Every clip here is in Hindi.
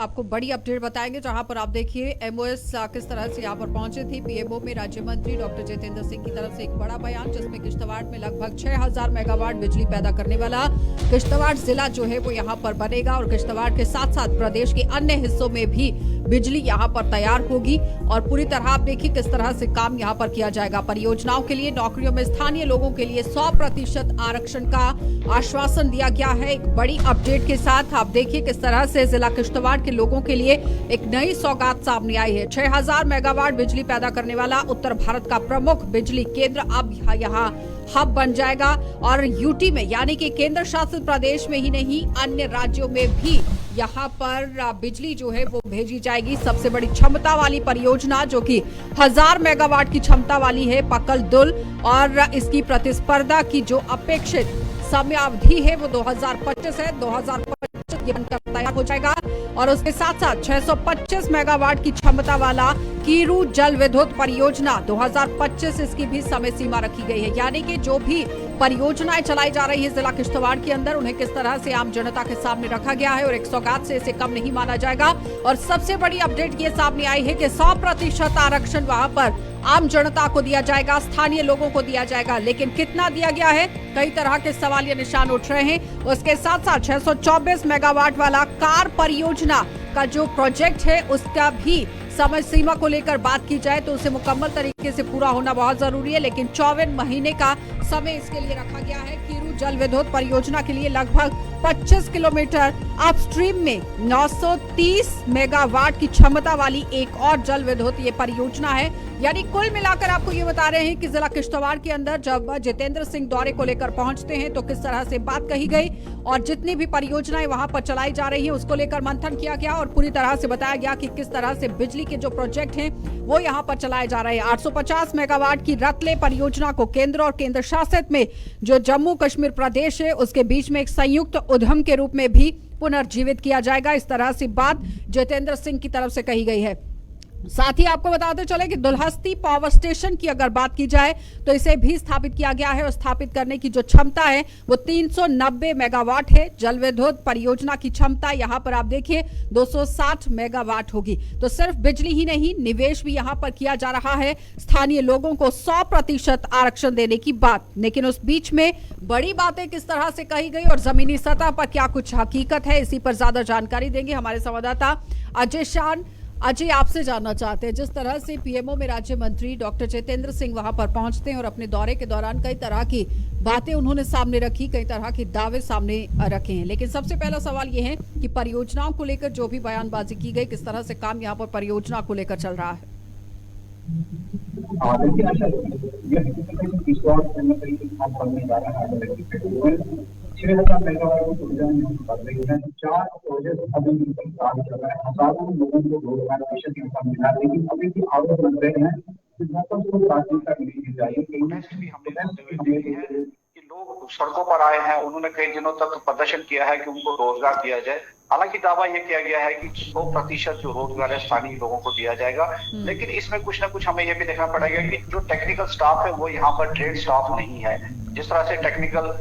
आपको बड़ी अपडेट बताएंगे, जहां पर आप देखिए एमओएस किस तरह से यहां पर पहुंचे थे। पीएमओ में राज्य मंत्री डॉक्टर जितेंद्र सिंह की तरफ से एक बड़ा बयान, जिसमें किश्तवाड़ में लगभग 6000 मेगावाट बिजली पैदा करने वाला किश्तवाड़ जिला जो है वो यहां पर बनेगा और किश्तवाड़ के साथ साथ प्रदेश के अन्य हिस्सों में भी बिजली यहां पर तैयार होगी। और पूरी तरह आप देखिए किस तरह से काम यहां पर किया जाएगा। परियोजनाओं के लिए नौकरियों में स्थानीय लोगों के लिए 100% आरक्षण का आश्वासन दिया गया है। एक बड़ी अपडेट के साथ आप देखिए किस तरह से जिला किश्तवाड़ के लोगों के लिए एक नई सौगात सामने आई है। 6000 मेगावाट बिजली पैदा करने वाला उत्तर भारत का प्रमुख बिजली केंद्र अब यहाँ हब बन जाएगा और यूटी में यानी कि केंद्र शासित प्रदेश में ही नहीं अन्य राज्यों में भी यहाँ पर बिजली जो है वो भेजी जाएगी। सबसे बड़ी क्षमता वाली परियोजना जो कि 1000 मेगावाट की क्षमता वाली है पकल दुल, और इसकी प्रतिस्पर्धा की जो अपेक्षित समय अवधि है वो 2025 है। 2025 ये बनकर तैयार हो जाएगा और उसके साथ साथ 625 मेगावाट की क्षमता वाला कीरू जल विद्युत परियोजना 2025 इसकी भी समय सीमा रखी गई है। यानी कि जो भी परियोजनाएं चलाई जा रही है जिला किश्तवाड़ के अंदर, उन्हें किस तरह से आम जनता के सामने रखा गया है और एक सौगात से इसे कम नहीं माना जाएगा। और सबसे बड़ी अपडेट ये सामने आई है कि 100% आरक्षण वहां पर आम जनता को दिया जाएगा, स्थानीय लोगों को दिया जाएगा। लेकिन कितना दिया गया है, कई तरह के सवाल ये निशान उठ रहे हैं। उसके साथ साथ 624 मेगावाट वाला कार परियोजना का जो प्रोजेक्ट है उसका भी समय सीमा को लेकर बात की जाए तो उसे मुकम्मल तरीके से पूरा होना बहुत जरूरी है। लेकिन 54 महीने का समय इसके लिए रखा गया है। कीरू जल विद्युत परियोजना के लिए लगभग 25 किलोमीटर अपस्ट्रीम में 930 मेगावाट की क्षमता वाली एक और जल विद्युत ये परियोजना है। यानी कुल मिलाकर आपको ये बता रहे हैं कि जिला किश्तवाड़ के अंदर जब जितेंद्र सिंह दौरे को लेकर पहुंचते हैं तो किस तरह से बात कही गई और जितनी भी परियोजनाएं वहां पर चलाई जा रही हैं उसको लेकर मंथन किया गया और पूरी तरह से बताया गया कि किस तरह से बिजली के जो प्रोजेक्ट हैं वो यहां पर चलाए जा रहे हैं। 850 मेगावाट की रतले परियोजना को केंद्र और केंद्र शासित में जो जम्मू कश्मीर प्रदेश है उसके बीच में एक संयुक्त उद्यम के रूप में भी पुनर्जीवित किया जाएगा। इस तरह से बात जितेंद्र सिंह की तरफ से कही गई है। साथ ही आपको बताते चले कि दुल्हस्ती पावर स्टेशन की अगर बात की जाए तो इसे भी स्थापित किया गया है और स्थापित करने की जो क्षमता है वो 390 मेगावाट है। जल विद्युत परियोजना की क्षमता यहाँ पर आप देखिए 260 मेगावाट होगी। तो सिर्फ बिजली ही नहीं, निवेश भी यहाँ पर किया जा रहा है, स्थानीय लोगों को 100% आरक्षण देने की बात। लेकिन उस बीच में बड़ी बातें किस तरह से कही गई और जमीनी सतह पर क्या कुछ हकीकत है, इसी पर ज्यादा जानकारी देंगे हमारे संवाददाता अजय शान। अजय, आपसे जानना चाहते हैं, जिस तरह से पीएमओ में राज्य मंत्री डॉक्टर जितेंद्र सिंह वहां पर पहुंचते हैं और अपने दौरे के दौरान कई तरह की बातें उन्होंने सामने रखी, कई तरह के दावे सामने रखे हैं। लेकिन सबसे पहला सवाल ये है कि परियोजनाओं को लेकर जो भी बयानबाजी की गई, किस तरह से काम यहाँ पर परियोजना को लेकर चल रहा है? मेगावाट कर रही है। 4 प्रोजेक्ट अभी काम चल रहा है, हजारों लोगों को रोजगार मिला, लेकिन अभी भी आरोप लग रहे हैं कि को प्राथमिकता मिलनी चाहिए। कि लोग सड़कों पर आए हैं, उन्होंने कई दिनों तक प्रदर्शन किया है कि उनको रोजगार दिया जाए। हालांकि दावा यह किया गया है कि 100% जो रोजगार है स्थानीय लोगों को दिया जाएगा। लेकिन इसमें कुछ ना कुछ हमें यह भी देखना पड़ेगा कि जो टेक्निकल स्टाफ है वो यहाँ पर ट्रेड स्टाफ नहीं है। जिस तरह से टेक्निकल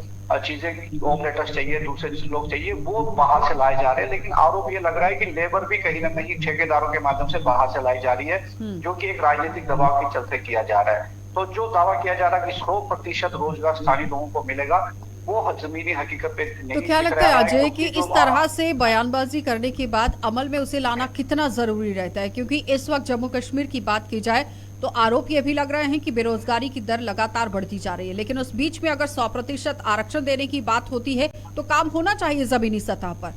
चीजें ऑपरेटर्स चाहिए, दूसरे लोग चाहिए, वो बाहर से लाए जा रहे हैं। लेकिन आरोप ये लग रहा है कि लेबर भी कहीं ना कहीं ठेकेदारों के माध्यम से बाहर से लाई जा रही है, जो कि एक राजनीतिक दबाव के चलते किया जा रहा है। तो जो दावा किया जा रहा है कि 100% रोजगार स्थानीय लोगों को मिलेगा, वो जमीनी हकीकत पे नहीं। तो क्या लगता है अजय कि इस तरह से बयानबाजी करने के बाद अमल में उसे लाना कितना जरूरी रहता है? क्योंकि इस वक्त जम्मू कश्मीर की बात की जाए तो आरोप ये भी लग रहे हैं कि बेरोजगारी की दर लगातार बढ़ती जा रही है। लेकिन उस बीच में अगर 100% आरक्षण देने की बात होती है तो काम होना चाहिए जमीनी सतह पर।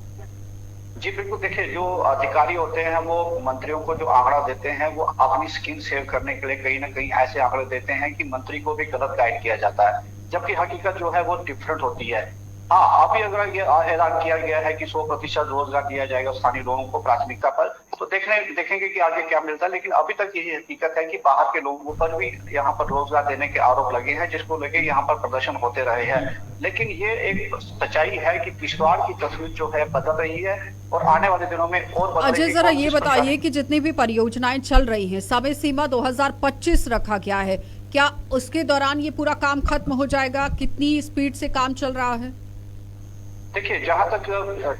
जी बिल्कुल, देखिए जो अधिकारी होते हैं वो मंत्रियों को जो आंकड़ा देते हैं वो अपनी स्किन सेव करने के लिए कहीं ना कहीं ऐसे आंकड़े देते हैं कि मंत्री को भी गलत गाइड किया जाता है, जबकि हकीकत जो है वो डिफरेंट होती है। हाँ, अभी अगर ये ऐलान किया गया है कि 100% रोजगार दिया जाएगा स्थानीय लोगों को प्राथमिकता पर, तो देखेंगे कि आगे क्या मिलता है। लेकिन अभी तक यही हकीकत है कि बाहर के लोगों पर भी यहाँ पर रोजगार देने के आरोप लगे हैं, जिसको लेके यहाँ पर प्रदर्शन होते रहे हैं। लेकिन ये एक सच्चाई है कि किश्तवाड़ की तस्वीर जो है बदल रही है और आने वाले दिनों में और अजय, जरा ये बताइए कि जितनी भी परियोजनाएं चल रही हैं, समय सीमा 2025 रखा गया है, क्या उसके दौरान ये पूरा काम खत्म हो जाएगा? कितनी स्पीड से काम चल रहा है? देखिए, जहां तक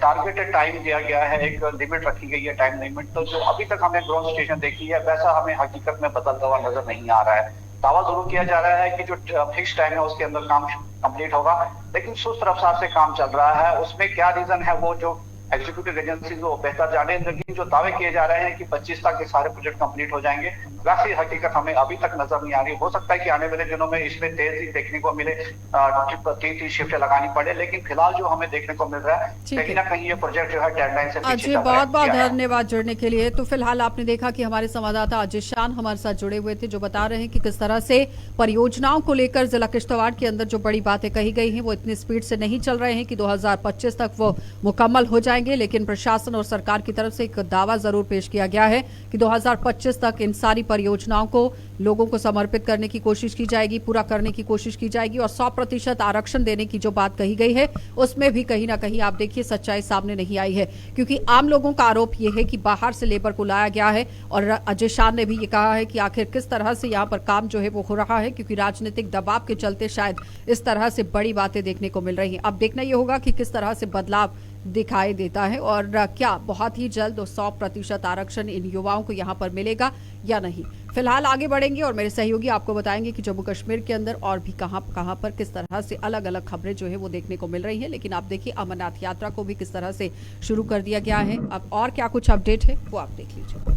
टारगेटेड टाइम दिया गया है, एक लिमिट रखी गई है, टाइम लिमिट, तो जो अभी तक हमने ग्राउंड स्टेशन देखी है वैसा हमें हकीकत में बदलता हुआ नजर नहीं आ रहा है। दावा जरूर किया जा रहा है कि जो फिक्स टाइम है उसके अंदर काम कंप्लीट होगा, लेकिन सुस्त रफ्तार से काम चल रहा है। उसमें क्या रीजन है वो जो एग्जीक्यूटिव एजेंसी वो बेहतर जाने, लेकिन जो दावे किए जा रहे हैं कि 25 तक के सारे प्रोजेक्ट कंप्लीट हो जाएंगे, वैसी हकीकत हमें अभी तक नजर नहीं आ रही। हो सकता है कि आने वाले दिनों में इसमें तेजी देखने को मिले, 3 शिफ्टें लगानी पड़े, लेकिन फिलहाल जो हमें देखने को मिल रहा है कहीं ना कहीं ये प्रोजेक्ट जो है डेडलाइन से पीछे अजय, बहुत बहुत धन्यवाद जुड़ने के लिए। तो फिलहाल आपने देखा कि हमारे संवाददाता अजय शान हमारे साथ जुड़े हुए थे, जो बता रहे हैं कि किस तरह से परियोजनाओं को लेकर जिला किश्तवाड़ के अंदर जो बड़ी बातें कही गई हैं वो इतनी स्पीड से नहीं चल रहे हैं कि 2025 तक वो मुकम्मल हो जाएंगे, लेकिन प्रशासन और सरकार की तरफ से एक दावा जरूर पेश किया गया है कि 2025 तक इन सारी परियोजनाओं को लोगों को समर्पित करने की कोशिश की जाएगी, पूरा करने की कोशिश की जाएगी। और 100% आरक्षण देने की जो बात कही गई है उसमें भी कहीं ना कहीं आप देखिए सच्चाई सामने नहीं आई है, क्योंकि आम लोगों का आरोप यह है कि बाहर से लेबर को लाया गया है। और अजय शान ने भी ये कहा है कि आखिर किस तरह से यहाँ पर काम जो है वो हो रहा है, क्योंकि राजनीतिक दबाव के चलते शायद इस तरह से बड़ी बातें देखने को मिल रही हैं। अब देखना यह होगा कि किस तरह से बदलाव दिखाई देता है और क्या बहुत ही जल्द 100% आरक्षण इन युवाओं को यहां पर मिलेगा या नहीं। फिलहाल आगे बढ़ेंगे और मेरे सहयोगी आपको बताएंगे कि जम्मू कश्मीर के अंदर और भी कहां पर किस तरह से अलग अलग खबरें जो है वो देखने को मिल रही हैं। लेकिन आप देखिए अमरनाथ यात्रा को भी किस तरह से शुरू कर दिया गया है। अब और क्या कुछ अपडेट है वो आप देख लीजिए।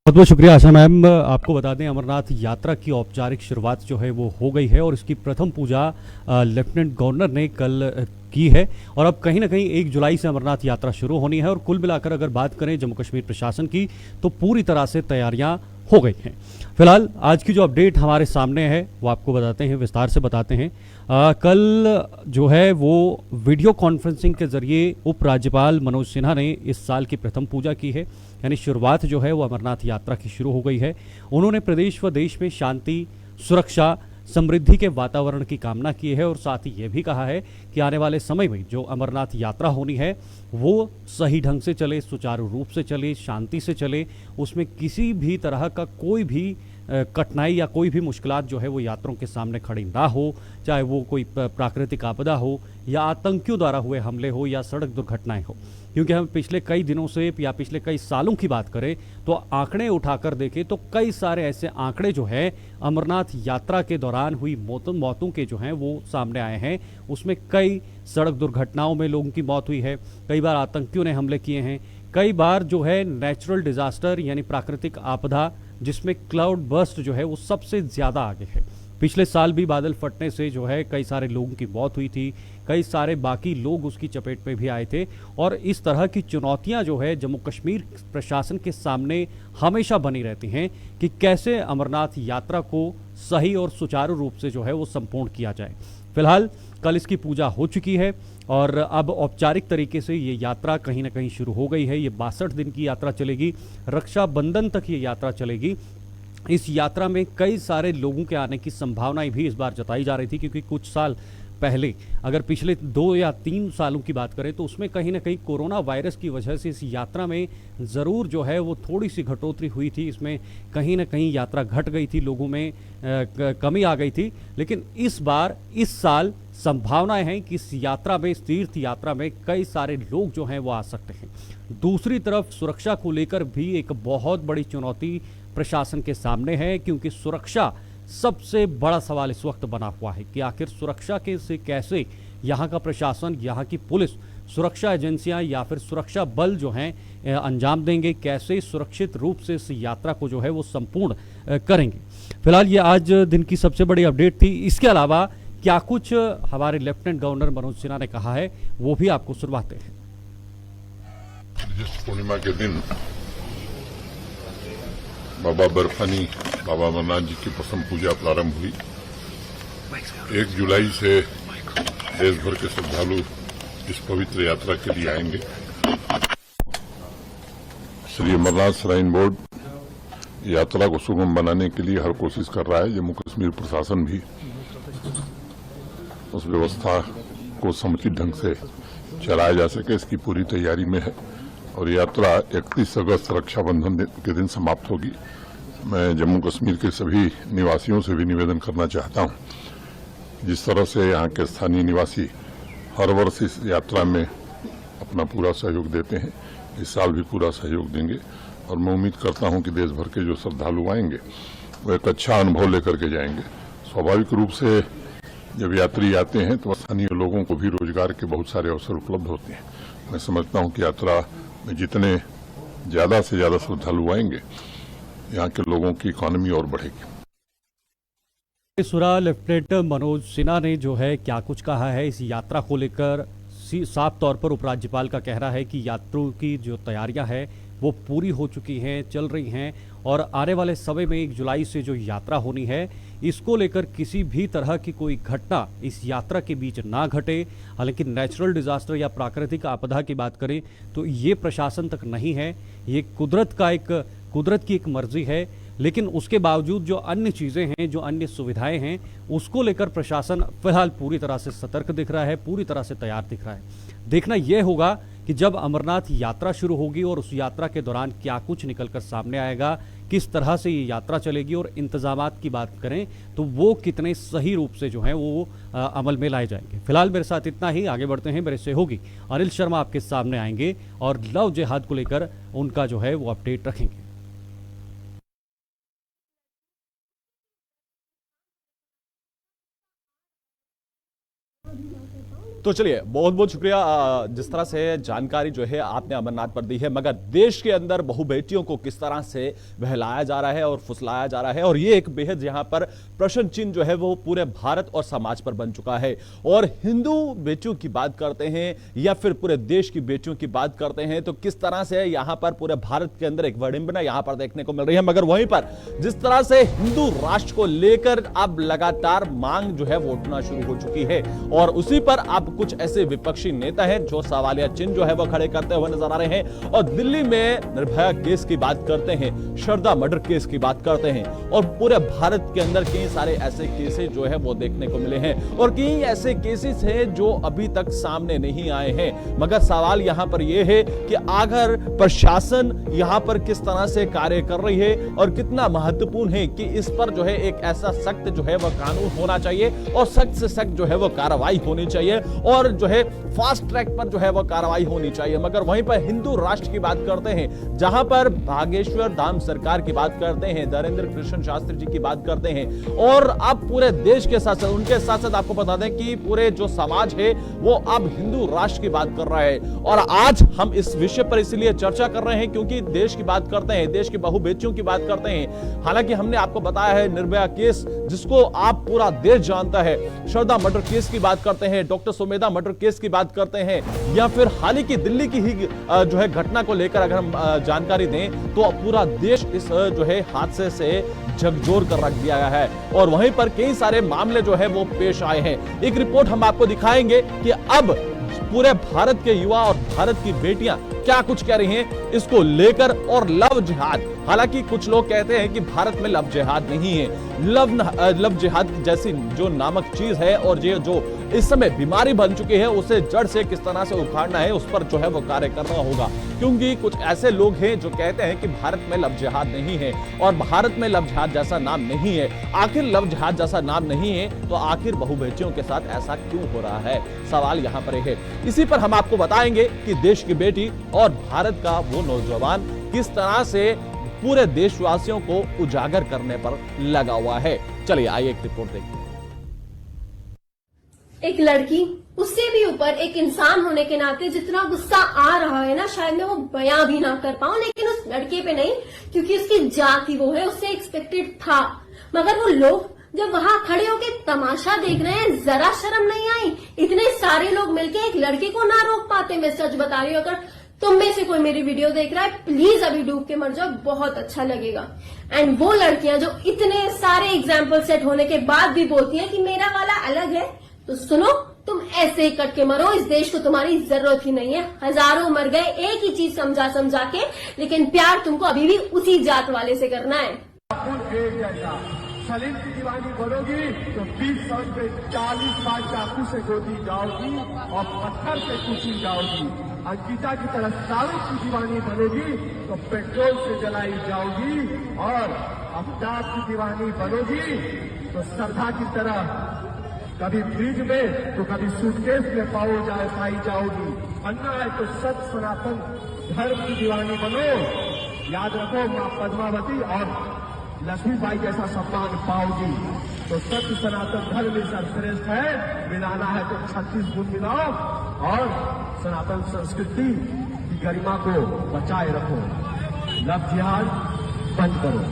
बहुत बहुत शुक्रिया आशा मैम। आपको बता दें अमरनाथ यात्रा की औपचारिक शुरुआत जो है वो हो गई है और इसकी प्रथम पूजा लेफ्टिनेंट गवर्नर ने कल की है और अब कहीं ना कहीं 1 जुलाई से अमरनाथ यात्रा शुरू होनी है। और कुल मिलाकर अगर बात करें जम्मू कश्मीर प्रशासन की तो पूरी तरह से तैयारियां हो गई हैं। फिलहाल आज की जो अपडेट हमारे सामने है वो आपको बताते हैं, विस्तार से बताते हैं। कल जो है वो वीडियो कॉन्फ्रेंसिंग के जरिए उपराज्यपाल मनोज सिन्हा ने इस साल की प्रथम पूजा की है, यानी शुरुआत जो है वो अमरनाथ यात्रा की शुरू हो गई है। उन्होंने प्रदेश व देश में शांति, सुरक्षा, समृद्धि के वातावरण की कामना की है और साथ ही ये भी कहा है कि आने वाले समय में जो अमरनाथ यात्रा होनी है वो सही ढंग से चले, सुचारू रूप से चले, शांति से चले, उसमें किसी भी तरह का कोई भी कठिनाई या कोई भी मुश्किलात जो है वो यात्रियों के सामने खड़ी ना हो, चाहे वो कोई प्राकृतिक आपदा हो या आतंकियों द्वारा हुए हमले हो या सड़क दुर्घटनाएं हो। क्योंकि हम पिछले कई दिनों से या पिछले कई सालों की बात करें तो आंकड़े उठाकर देखें तो कई सारे ऐसे आंकड़े जो है अमरनाथ यात्रा के दौरान हुई मौतों के जो हैं वो सामने आए हैं। उसमें कई सड़क दुर्घटनाओं में लोगों की मौत हुई है, कई बार आतंकियों ने हमले किए हैं, कई बार जो है नेचुरल डिजास्टर यानी प्राकृतिक आपदा जिसमें क्लाउड बर्स्ट जो है वो सबसे ज़्यादा आगे है। पिछले साल भी बादल फटने से जो है कई सारे लोगों की मौत हुई थी, कई सारे बाकी लोग उसकी चपेट में भी आए थे। और इस तरह की चुनौतियां जो है जम्मू कश्मीर प्रशासन के सामने हमेशा बनी रहती हैं कि कैसे अमरनाथ यात्रा को सही और सुचारू रूप से जो है वो संपूर्ण किया जाए। फिलहाल कल इसकी पूजा हो चुकी है और अब औपचारिक तरीके से ये यात्रा कहीं ना कहीं शुरू हो गई है। ये 62 दिन की यात्रा चलेगी, रक्षाबंधन तक ये यात्रा चलेगी। इस यात्रा में कई सारे लोगों के आने की संभावनाएं भी इस बार जताई जा रही थी, क्योंकि कुछ साल पहले अगर पिछले 2 या 3 सालों की बात करें तो उसमें कहीं ना कहीं कोरोना वायरस की वजह से इस यात्रा में ज़रूर जो है वो थोड़ी सी घटोतरी हुई थी, इसमें कहीं ना कहीं यात्रा घट गई थी, लोगों में कमी आ गई थी। लेकिन इस बार इस साल संभावनाएं हैं कि इस यात्रा में, इस तीर्थ यात्रा में कई सारे लोग जो हैं वो आ सकते हैं। दूसरी तरफ सुरक्षा को लेकर भी एक बहुत बड़ी चुनौती प्रशासन के सामने है, क्योंकि सुरक्षा सबसे बड़ा सवाल इस वक्त बना हुआ है कि आखिर सुरक्षा के से कैसे यहाँ का प्रशासन, यहाँ की पुलिस, सुरक्षा एजेंसियां या फिर सुरक्षा बल जो हैं अंजाम देंगे, कैसे सुरक्षित रूप से इस यात्रा को जो है वो संपूर्ण करेंगे। फिलहाल ये आज दिन की सबसे बड़ी अपडेट थी। इसके अलावा क्या कुछ हमारे लेफ्टिनेंट गवर्नर मनोज सिन्हा ने कहा है वो भी आपको सुनवाते हैं। जिस पूर्णिमा के दिन बाबा बर्फानी बाबा अमरनाथ जी की प्रथम पूजा प्रारंभ हुई, 1 जुलाई से देश भर के श्रद्धालु इस पवित्र यात्रा के लिए आएंगे। श्री अमरनाथ श्राइन बोर्ड यात्रा को सुगम बनाने के लिए हर कोशिश कर रहा है। जम्मू कश्मीर प्रशासन भी उस व्यवस्था को समुचित ढंग से चलाया जा सके इसकी पूरी तैयारी में है और यात्रा 31 अगस्त रक्षाबंधन के दिन समाप्त होगी। मैं जम्मू कश्मीर के सभी निवासियों से भी निवेदन करना चाहता हूं, जिस तरह से यहाँ के स्थानीय निवासी हर वर्ष इस यात्रा में अपना पूरा सहयोग देते हैं, इस साल भी पूरा सहयोग देंगे और मैं उम्मीद करता हूं कि देश भर के जो श्रद्धालु आएंगे वो एक अच्छा अनुभव लेकर के जाएंगे। स्वाभाविक रूप से जब यात्री आते हैं तो स्थानीय लोगों को भी रोजगार के बहुत सारे अवसर उपलब्ध होते हैं। मैं समझता हूं कि यात्रा में जितने ज्यादा से ज्यादा श्रद्धालु आएंगे, यहाँ के लोगों की इकोनॉमी और बढ़ेगी। सुरा लेफ्टिनेंट मनोज सिन्हा ने जो है क्या कुछ कहा है इस यात्रा को लेकर, साफ तौर पर उपराज्यपाल का कहना है कि यात्रियों की जो तैयारियां हैं वो पूरी हो चुकी हैं, चल रही हैं और आने वाले समय में 1 जुलाई से जो यात्रा होनी है इसको लेकर किसी भी तरह की कोई घटना इस यात्रा के बीच ना घटे। हालांकि नेचुरल डिजास्टर या प्राकृतिक आपदा की बात करें तो ये प्रशासन तक नहीं है, ये कुदरत की एक मर्जी है, लेकिन उसके बावजूद जो अन्य चीज़ें हैं, जो अन्य सुविधाएं हैं, उसको लेकर प्रशासन फिलहाल पूरी तरह से सतर्क दिख रहा है, पूरी तरह से तैयार दिख रहा है। देखना यह होगा कि जब अमरनाथ यात्रा शुरू होगी और उस यात्रा के दौरान क्या कुछ निकलकर सामने आएगा, किस तरह से ये यात्रा चलेगी और इंतजामात की बात करें तो वो कितने सही रूप से जो है वो अमल में लाए जाएंगे। फिलहाल मेरे साथ इतना ही, आगे बढ़ते हैं। मेरे सहयोगी अनिल शर्मा आपके सामने आएंगे और लव जिहाद को लेकर उनका जो है वो अपडेट रखेंगे। तो चलिए, बहुत बहुत शुक्रिया। जिस तरह से जानकारी जो है आपने अमरनाथ पर दी है, मगर देश के अंदर बहु बेटियों को किस तरह से बहलाया जा रहा है और फुसलाया जा रहा है, और ये एक बेहद यहाँ पर प्रश्न चिन्ह जो है वो पूरे भारत और समाज पर बन चुका है। और हिंदू बेटियों की बात करते हैं या फिर पूरे देश की बेटियों की बात करते हैं तो किस तरह से यहाँ पर पूरे भारत के अंदर एक विडंबना यहाँ पर देखने को मिल रही है। मगर वहीं पर जिस तरह से हिंदू राष्ट्र को लेकर अब लगातार मांग जो है वो उठना शुरू हो चुकी है, और उसी पर अब कुछ ऐसे विपक्षी नेता हैं जो सवालिया चिन्ह जो है वो खड़े करते हुए नजर आ रहे हैं। और दिल्ली में निर्भया केस की बात करते हैं, शारदा मर्डर केस की बात करते हैं, और पूरे भारत के अंदर कई सारे ऐसे केसेस जो है वो देखने को मिले हैं, और कई ऐसे केसेस हैं जो अभी तक सामने नहीं आए हैं। मगर सवाल यहां पर यह है कि आखिर प्रशासन यहां पर किस तरह से कार्य कर रही है और कितना महत्वपूर्ण है कि इस पर जो है एक ऐसा सख्त जो है वह कानून होना चाहिए और सख्त से सख्त जो है वो कार्रवाई होनी चाहिए और जो है फास्ट ट्रैक पर जो है वो कार्रवाई होनी चाहिए। मगर वहीं पर हिंदू राष्ट्र की बात करते हैं, जहां पर बागेश्वर धाम सरकार की बात करते हैं, नरेंद्र कृष्ण शास्त्री जी की बात करते हैं, और अब पूरे देश के साथ साथ उनके साथ साथ आपको बता दें कि पूरे जो समाज है वो अब हिंदू राष्ट्र की बात कर रहा है। और आज हम इस विषय पर इसलिए चर्चा कर रहे हैं क्योंकि देश की बात करते हैं, देश की बहु बेटियों की बात करते हैं। हालांकि हमने आपको बताया है निर्भया केस जिसको आप पूरा देश जानता है, शारदा मर्डर केस की बात करते हैं, डॉक्टर सुमेधा मर्डर केस की बात करते हैं, या फिर हाल ही की दिल्ली की ही जो है घटना को लेकर अगर हम जानकारी दें तो पूरा देश इस जो है हादसे से झकझोर कर रख दिया गया है। और वहीं पर कई सारे मामले जो है वो पेश आए हैं। एक रिपोर्ट हम आपको दिखाएंगे कि अब पूरे भारत के युवा और भारत की बेटियां क्या कुछ कह रही हैं इसको लेकर। और लव जिहाद, हालांकि कुछ लोग कहते हैं कि भारत में लव जिहाद नहीं है, लव जिहाद जैसी जो नामक चीज है और ये जो इस समय बीमारी बन चुकी है उसे जड़ से किस तरह से उखाड़ना है उस पर जो है वो कार्य करना होगा। क्योंकि कुछ ऐसे लोग हैं जो कहते हैं कि भारत में लव जिहाद नहीं है और भारत में लव जिहाद जैसा नाम नहीं है। आखिर लव जिहाद जैसा नाम नहीं है तो आखिर बहु बेटियों के साथ ऐसा क्यों हो रहा है, सवाल यहाँ पर है। इसी पर हम आपको बताएंगे कि देश की बेटी और भारत का वो नौजवान किस तरह से पूरे देशवासियों को उजागर करने पर लगा हुआ है। चलिए आइए एक रिपोर्ट देखते हैं। एक लड़की, उससे भी ऊपर एक इंसान होने के नाते जितना गुस्सा आ रहा है ना, शायद मैं वो बयां भी ना कर पाऊं, लेकिन उस लड़के पे नहीं, क्योंकि उसकी जात ही वो है, उससे एक्सपेक्टेड था। मगर वो लोग जब वहां खड़े होके तमाशा देख रहे हैं, जरा शर्म नहीं आई? इतने सारे लोग मिलके एक लड़के को ना रोक पाते। मैं सच बता रही हूँ, अगर तुम में से कोई मेरी वीडियो देख रहा है, प्लीज अभी डूब के मर जाओ, बहुत अच्छा लगेगा। एंड वो लड़कियां जो इतने सारे एग्जाम्पल सेट होने के बाद भी बोलती हैं कि मेरा वाला अलग है, तो सुनो, तुम ऐसे ही कट के मरो, इस देश को तुम्हारी जरूरत ही नहीं है। हजारों मर गए एक ही चीज समझा समझा के, लेकिन प्यार तुमको अभी भी उसी जात वाले से करना है। सलीम की दीवानी बनोगी तो 20 साल पे 40 बार चाकू से गोदी जाओगी और पत्थर से कुची जाओगी। अंकिता की तरह शाहरुख की दीवानी बनेगी तो पेट्रोल से जलाई जाओगी और अमिताभ की दीवानी बनोगी तो श्रद्धा की तरह कभी फ्रिज में तो कभी सूटकेस में पाई जाओगी। बनना है तो सत सनातन धर्म की दीवानी बनो। याद रखो, मां पद्मावती और लक्ष्मीबाई जैसा सम्मान पाओगी। तो सत्य सनातन धर्म में सर्वश्रेष्ठ है। मिलाना है तो 36 गुण मिलाओ और सनातन संस्कृति की गरिमा को बचाए रखो। लव जिहाद बंद करो।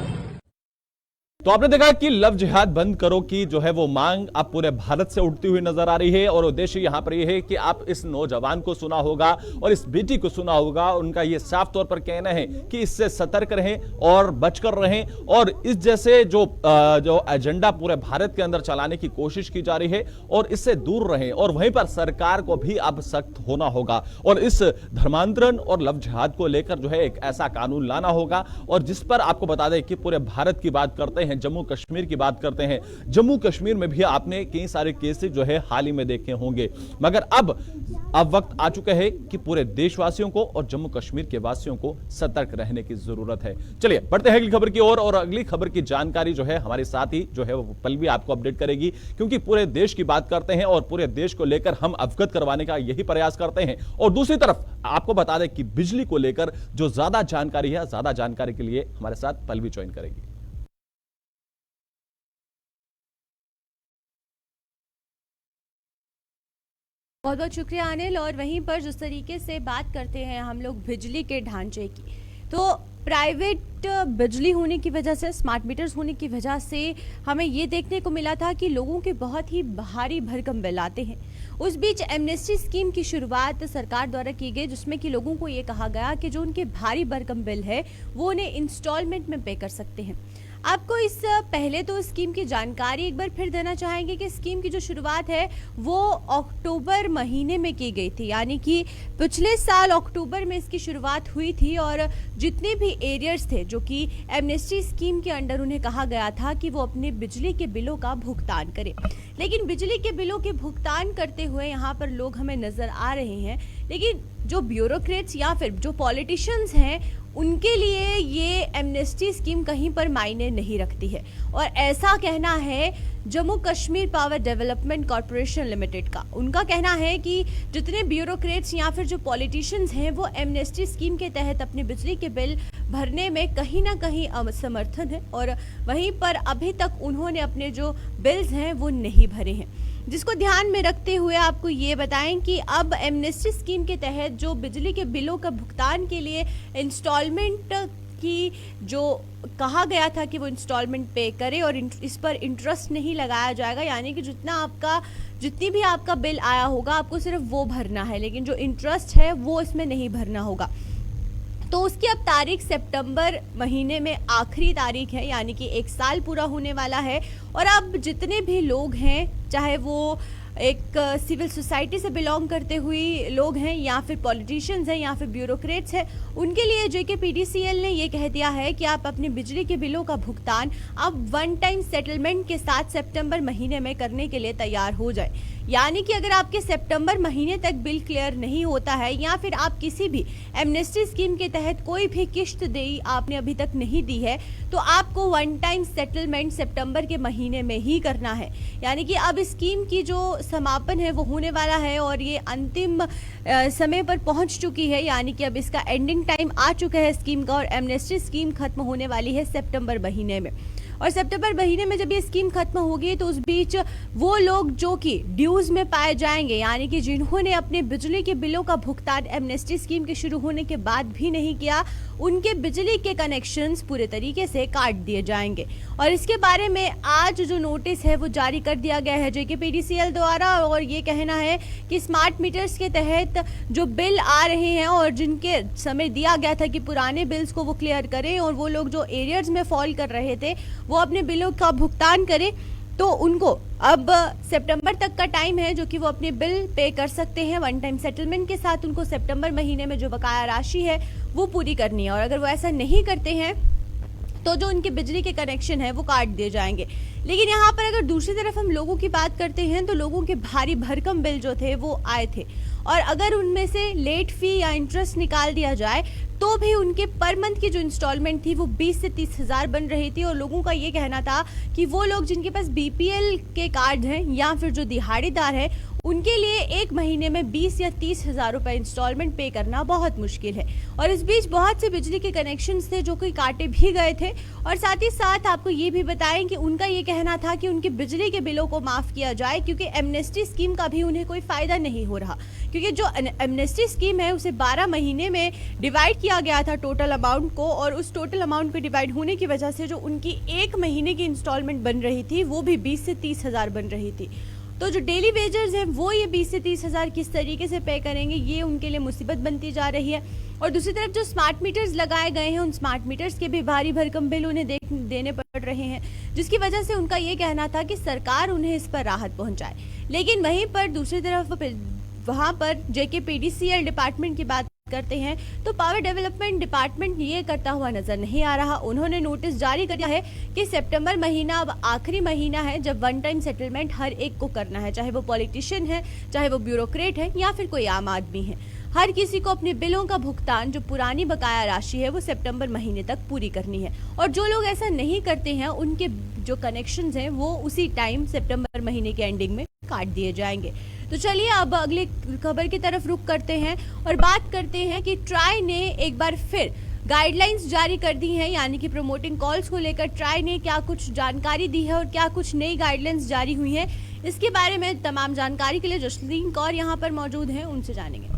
तो आपने देखा कि लव जिहाद बंद करो की जो है वो मांग अब पूरे भारत से उठती हुई नजर आ रही है। और उद्देश्य यहां पर यह है कि आप इस नौजवान को सुना होगा और इस बेटी को सुना होगा, उनका यह साफ तौर पर कहना है कि इससे सतर्क रहें और बचकर रहें और इस जैसे जो एजेंडा पूरे भारत के अंदर चलाने की कोशिश की जा रही है और इससे दूर रहें। और वहीं पर सरकार को भी अब सख्त होना होगा और इस धर्मांतरण और लव जिहाद को लेकर जो है एक ऐसा कानून लाना होगा। और जिस पर आपको बता दें कि पूरे भारत की बात करते हैं, जम्मू कश्मीर की बात करते हैं, जम्मू कश्मीर में भी आपने कई सारे केसेस जो है हाल ही में देखे होंगे। मगर अब वक्त आ चुका है कि पूरे देशवासियों को और जम्मू कश्मीर के वासियों को सतर्क रहने की जरूरत है। चलिए बढ़ते हैं अगली खबर की ओर और अगली खबर की जानकारी जो है हमारे साथ ही जो है वो पल्लवी आपको अपडेट करेगी, क्योंकि पूरे देश की बात करते हैं और पूरे देश को लेकर हम अवगत करवाने का यही प्रयास करते हैं। और दूसरी तरफ आपको बता दें कि बिजली को लेकर जो ज्यादा जानकारी है, ज्यादा जानकारी के लिए हमारे साथ पल्लवी ज्वाइन करेगी। बहुत बहुत शुक्रिया अनिल। और वहीं पर जिस तरीके से बात करते हैं हम लोग बिजली के ढांचे की, तो प्राइवेट बिजली होने की वजह से, स्मार्ट मीटर्स होने की वजह से हमें ये देखने को मिला था कि लोगों के बहुत ही भारी भरकम बिल आते हैं। उस बीच एमनेस्टी स्कीम की शुरुआत सरकार द्वारा की गई, जिसमें कि लोगों को ये कहा गया कि जो उनके भारी भरकम बिल है वो उन्हें इंस्टॉलमेंट में पे कर सकते हैं। आपको इस पहले तो स्कीम की जानकारी एक बार फिर देना चाहेंगे कि स्कीम की जो शुरुआत है वो अक्टूबर महीने में की गई थी, यानी कि पिछले साल अक्टूबर में इसकी शुरुआत हुई थी। और जितने भी एरियर्स थे जो कि एमनेस्टी स्कीम के अंडर, उन्हें कहा गया था कि वो अपने बिजली के बिलों का भुगतान करें। लेकिन बिजली के बिलों के भुगतान करते हुए यहाँ पर लोग हमें नजर आ रहे हैं, लेकिन जो ब्यूरोक्रेट्स या फिर जो पॉलिटिशियंस हैं उनके लिए ये एमनेस्टी स्कीम कहीं पर मायने नहीं रखती है। और ऐसा कहना है Jammu Kashmir power development corporation limited का। उनका कहना है कि जितने ब्यूरोक्रेट्स या फिर जो पॉलिटिशियंस हैं वो एमनेस्टी स्कीम के तहत अपने बिजली के बिल भरने में कहीं ना कहीं असमर्थन है और वहीं पर अभी तक उन्होंने अपने जो बिल्स हैं वो नहीं भरे हैं। जिसको ध्यान में रखते हुए आपको ये बताएं कि अब एमनेस्टी स्कीम के तहत जो बिजली के बिलों का भुगतान के लिए इंस्टॉलमेंट की जो कहा गया था कि वो इंस्टॉलमेंट पे करे और इस पर इंटरेस्ट नहीं लगाया जाएगा, यानी कि जितनी भी आपका बिल आया होगा आपको सिर्फ वो भरना है, लेकिन जो इंटरेस्ट है वो इसमें नहीं भरना होगा। तो उसकी अब तारीख सितंबर महीने में आखिरी तारीख है, यानी कि 1 साल पूरा होने वाला है। और अब जितने भी लोग हैं, चाहे वो एक सिविल सोसाइटी से बिलोंग करते हुए लोग हैं या फिर पॉलिटिशियंस हैं या फिर ब्यूरोक्रेट्स हैं, उनके लिए JKPDCL ने ये कह दिया है कि आप अपने बिजली के बिलों का भुगतान अब वन टाइम सेटलमेंट के साथ सितंबर महीने में करने के लिए तैयार हो जाए। यानी कि अगर आपके सितंबर महीने तक बिल क्लियर नहीं होता है या फिर आप किसी भी एमनेस्टी स्कीम के तहत कोई भी किश्त देई आपने अभी तक नहीं दी है, तो आपको वन टाइम सेटलमेंट सितंबर के महीने में ही करना है। यानी कि अब स्कीम की जो समापन है वो होने वाला है और ये अंतिम समय पर पहुंच चुकी है, यानी कि अब इसका एंडिंग टाइम आ चुका है स्कीम का और एमनेस्टी स्कीम खत्म होने वाली है सितंबर महीने में। और सितंबर महीने में जब ये स्कीम खत्म होगी तो उस बीच वो लोग जो कि ड्यूज में पाए जाएंगे, यानी कि जिन्होंने अपने बिजली के बिलों का भुगतान एमनेस्टी स्कीम के शुरू होने के बाद भी नहीं किया, उनके बिजली के कनेक्शंस पूरे तरीके से काट दिए जाएंगे। और इसके बारे में आज जो नोटिस है वो जारी कर दिया गया है JKPDCL द्वारा, और ये कहना है कि स्मार्ट मीटर्स के तहत जो बिल आ रहे हैं और जिनके समय दिया गया था कि पुराने बिल्स को वो क्लियर करें और वो लोग जो एरियर्स में फॉल कर रहे थे वो अपने बिलों का भुगतान करें, तो उनको अब सितंबर तक का टाइम है जो कि वो अपने बिल पे कर सकते हैं। वन टाइम सेटलमेंट के साथ उनको सितंबर महीने में जो बकाया राशि है वो पूरी करनी है, और अगर वो ऐसा नहीं करते हैं तो जो उनके बिजली के कनेक्शन है वो काट दिए जाएंगे। लेकिन यहाँ पर अगर दूसरी तरफ हम लोगों की बात करते हैं तो लोगों के भारी भरकम बिल जो थे वो आए थे, और अगर उनमें से लेट फी या इंटरेस्ट निकाल दिया जाए तो भी उनके पर मंथ की जो इंस्टॉलमेंट थी वो 20 से 30 हज़ार बन रही थी। और लोगों का ये कहना था कि वो लोग जिनके पास बीपीएल के कार्ड हैं या फिर जो दिहाड़ीदार है उनके लिए एक महीने में 20 या 30 हज़ार रुपए इंस्टॉलमेंट पे करना बहुत मुश्किल है। और इस बीच बहुत से बिजली के कनेक्शंस थे जो कि काटे भी गए थे। और साथ ही साथ आपको ये भी बताएं कि उनका ये कहना था कि उनके बिजली के बिलों को माफ़ किया जाए, क्योंकि एमनेस्टी स्कीम का भी उन्हें कोई फ़ायदा नहीं हो रहा, क्योंकि जो एमनेस्टी स्कीम है उसे 12 महीने में डिवाइड किया गया था टोटल अमाउंट को, और उस टोटल अमाउंट को डिवाइड होने की वजह से जो उनकी एक महीने की इंस्टॉलमेंट बन रही थी वो भी 20 से 30 हज़ार बन रही थी। तो जो डेली वेजर्स हैं वो ये 20 से 30 हज़ार किस तरीके से पे करेंगे, ये उनके लिए मुसीबत बनती जा रही है। और दूसरी तरफ जो स्मार्ट मीटर्स लगाए गए हैं उन स्मार्ट मीटर्स के भी भारी भरकम बिल उन्हें देने पड़ रहे हैं, जिसकी वजह से उनका ये कहना था कि सरकार उन्हें इस पर राहत पहुंचाए। लेकिन वहीं पर दूसरी तरफ वहाँ पर JKPDCL डिपार्टमेंट की बात करते हैं तो पावर डेवलपमेंट डिपार्टमेंट ये करता हुआ नजर नहीं आ रहा। उन्होंने नोटिस जारी किया है कि सितंबर महीना अब आखिरी महीना है जब वन टाइम सेटलमेंट हर एक को करना है, चाहे वो पॉलिटिशियन है, चाहे वो ब्यूरोक्रेट है या फिर कोई आम आदमी है। हर किसी को अपने बिलों का भुगतान जो पुरानी बकाया राशि है वो सितंबर महीने तक पूरी करनी है। और जो लोग ऐसा नहीं करते हैं उनके जो कनेक्शंस हैं वो उसी टाइम सितंबर महीने के एंडिंग में काट दिए जाएंगे। तो चलिए अब अगली खबर की तरफ रुख करते हैं और बात करते हैं कि ट्राई ने एक बार फिर गाइडलाइंस जारी कर दी हैं, यानी कि प्रमोटिंग कॉल्स को लेकर ट्राई ने क्या कुछ जानकारी दी है और क्या कुछ नई गाइडलाइंस जारी हुई हैं, इसके बारे में तमाम जानकारी के लिए जसलीन कौर यहाँ पर मौजूद हैं, उनसे जानेंगे।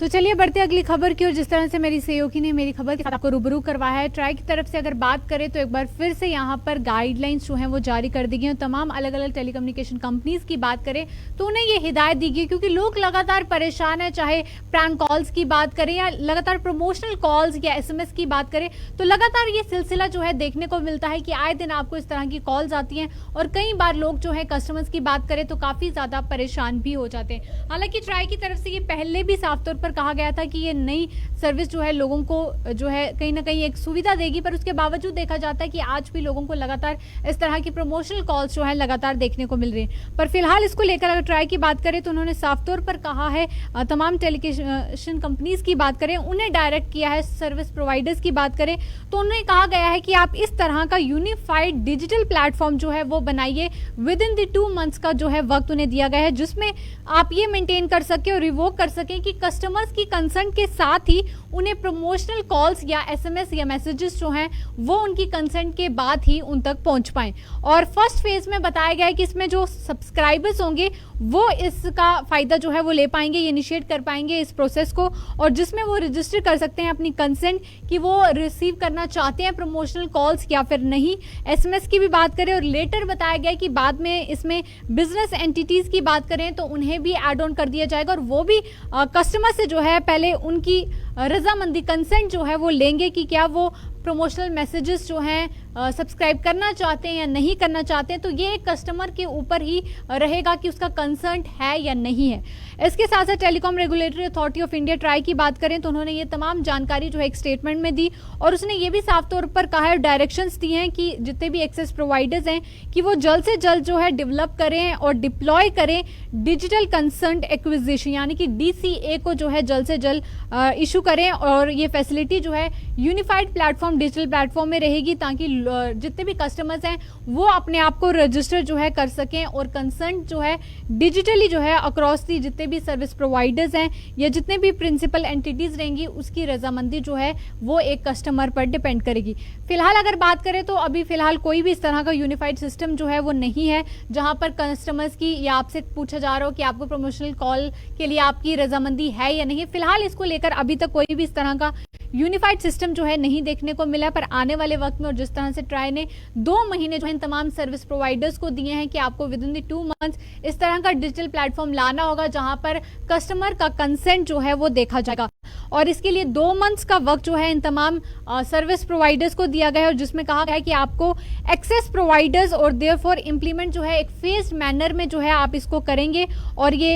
तो चलिए बढ़ते अगली खबर की ओर। जिस तरह से मेरी सहयोगी ने मेरी खबर के साथ आपको रूबरू करवाया है, ट्राई की तरफ से अगर बात करें तो एक बार फिर से यहाँ पर गाइडलाइंस जो हैं वो जारी कर दी गई हैं। तमाम अलग अलग टेलीकम्युनिकेशन कंपनीज की बात करें तो उन्हें ये हिदायत दी गई, क्योंकि लोग लगातार परेशान है, चाहे प्रैंक कॉल्स की बात करें या लगातार प्रमोशनल कॉल्स या SMS की बात करें, तो लगातार ये सिलसिला जो है देखने को मिलता है कि आए दिन आपको इस तरह की कॉल्स आती हैं और कई बार लोग जो है कस्टमर्स की बात करें तो काफी ज्यादा परेशान भी हो जाते हैं। हालांकि ट्राई की तरफ से ये पहले भी साफ तौर पर कहा गया था कि ये नई सर्विस जो है लोगों को जो है कहीं ना कहीं एक सुविधा देगी, पर उसके बावजूद देखा जाता है कि आज भी लोगों को लगातार इस तरह की प्रमोशनल कॉल्स जो है लगातार देखने को मिल रही हैं। पर फिलहाल इसको लेकर अगर ट्राई की बात करें तो उन्होंने साफ तौर पर कहा है, तमाम टेलीकम्युनिकेशन कंपनीज की बात करें, उन्हें डायरेक्ट किया है, सर्विस प्रोवाइडर्स की बात करें तो उन्हें कहा गया है कि आप इस तरह का यूनिफाइड डिजिटल प्लेटफॉर्म जो है वो बनाइए। विद इन द 2 मंथ्स का जो है वक्त उन्हें दिया गया है, जिसमें आप ये मेंटेन कर सके और रिवोक कर सके कि कस्टमर्स की कंसर्न के साथ ही उन्हें प्रमोशनल कॉल्स या SMS या मैसेजेस जो हैं वो उनकी कंसेंट के बाद ही उन तक पहुंच पाएं। और फर्स्ट फेज में बताया गया है कि इसमें जो सब्सक्राइबर्स होंगे वो इसका फायदा जो है वो ले पाएंगे, इनिशिएट कर पाएंगे इस प्रोसेस को, और जिसमें वो रजिस्टर कर सकते हैं अपनी कंसेंट कि वो रिसीव करना चाहते हैं प्रमोशनल कॉल्स या फिर नहीं। SMS की भी बात करें और लेटर बताया गया कि बाद में इसमें बिजनेस एंटिटीज की बात करें तो उन्हें भी एड ऑन कर दिया जाएगा और वो भी कस्टमर से जो है पहले उनकी रजामंदी कंसेंट जो है वो लेंगे कि क्या वो प्रमोशनल मैसेजेस जो हैं सब्सक्राइब करना चाहते हैं या नहीं करना चाहते हैं। तो ये कस्टमर के ऊपर ही रहेगा कि उसका कंसर्न है या नहीं है। इसके साथ साथ telecom regulatory authority of India try की बात करें तो उन्होंने ये तमाम जानकारी जो है एक स्टेटमेंट में दी और उसने ये भी साफ तौर पर कहा है, डायरेक्शंस दी हैं कि जितने भी एक्सेस प्रोवाइडर्स हैं कि वो जल्द से जल्द जो है डेवलप करें और डिप्लॉय करें डिजिटल कंसर्न एक्विजिशन, यानी कि DCA को जो है जल्द से जल्द इशू करें। और ये फैसिलिटी जो है यूनिफाइड प्लेटफॉर्म डिजिटल प्लेटफॉर्म में रहेगी ताकि जितने भी कस्टमर्स हैं वो अपने आप को रजिस्टर जो है कर सकें और कंसर्न जो है डिजिटली जो है अक्रॉस दी जितने भी सर्विस प्रोवाइडर्स हैं या जितने भी प्रिंसिपल एंटिटीज रहेंगी उसकी रजामंदी जो है वो एक कस्टमर पर डिपेंड करेगी। फिलहाल अगर बात करें तो अभी फिलहाल कोई भी इस तरह का यूनिफाइड सिस्टम जो है वो नहीं है जहां पर कस्टमर्स की या आपसे पूछा जा रहा हो कि आपको प्रमोशनल कॉल के लिए आपकी रजामंदी है या नहीं। फिलहाल इसको लेकर अभी तक कोई भी इस तरह का यूनिफाइड सिस्टम जो है नहीं देखने को मिला, पर आने वाले वक्त में और जिस तरह से ट्राई ने 2 महीने जो है इन तमाम सर्विस प्रोवाइडर्स को दिए हैं कि आपको विद इन द 2 मंथ्स इस तरह का डिजिटल प्लेटफॉर्म लाना होगा जहां पर कस्टमर का कंसेंट जो है वो देखा जाएगा। और इसके लिए 2 मंथ्स का वक्त जो है इन तमाम सर्विस प्रोवाइडर्स को दिया गया है और जिसमें कहा गया है कि आपको एक्सेस प्रोवाइडर्स और देयरफॉर इंप्लीमेंट जो है एक फेज्ड मैनर में जो है आप इसको करेंगे और ये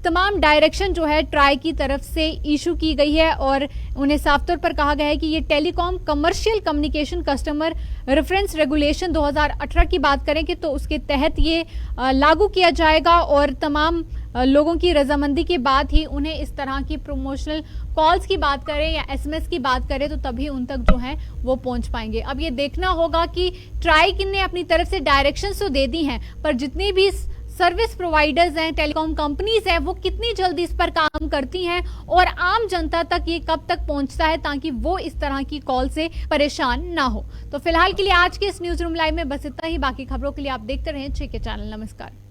तमाम डायरेक्शन जो है ट्राई की तरफ से इशू की गई है और उन्हें साफ तौर पर कहा गया है कि ये telecom commercial communication customer reference regulation 2018 की बात करें कि तो उसके तहत ये लागू किया जाएगा और तमाम लोगों की रजामंदी के बाद ही उन्हें इस तरह की प्रमोशनल कॉल्स की बात करें या एसएमएस की बात करें तो तभी उन तक जो है वो पहुंच पाएंगे। अब ये देखना होगा कि ट्राई ने अपनी तरफ से डायरेक्शंस तो दे दी हैं, पर जितनी भी सर्विस प्रोवाइडर्स हैं, टेलीकॉम कंपनीज हैं, वो कितनी जल्दी इस पर काम करती हैं और आम जनता तक ये कब तक पहुंचता है ताकि वो इस तरह की कॉल से परेशान ना हो। तो फिलहाल के लिए आज के इस न्यूज रूम लाइव में बस इतना ही। बाकी खबरों के लिए आप देखते रहें 6 के चैनल। नमस्कार।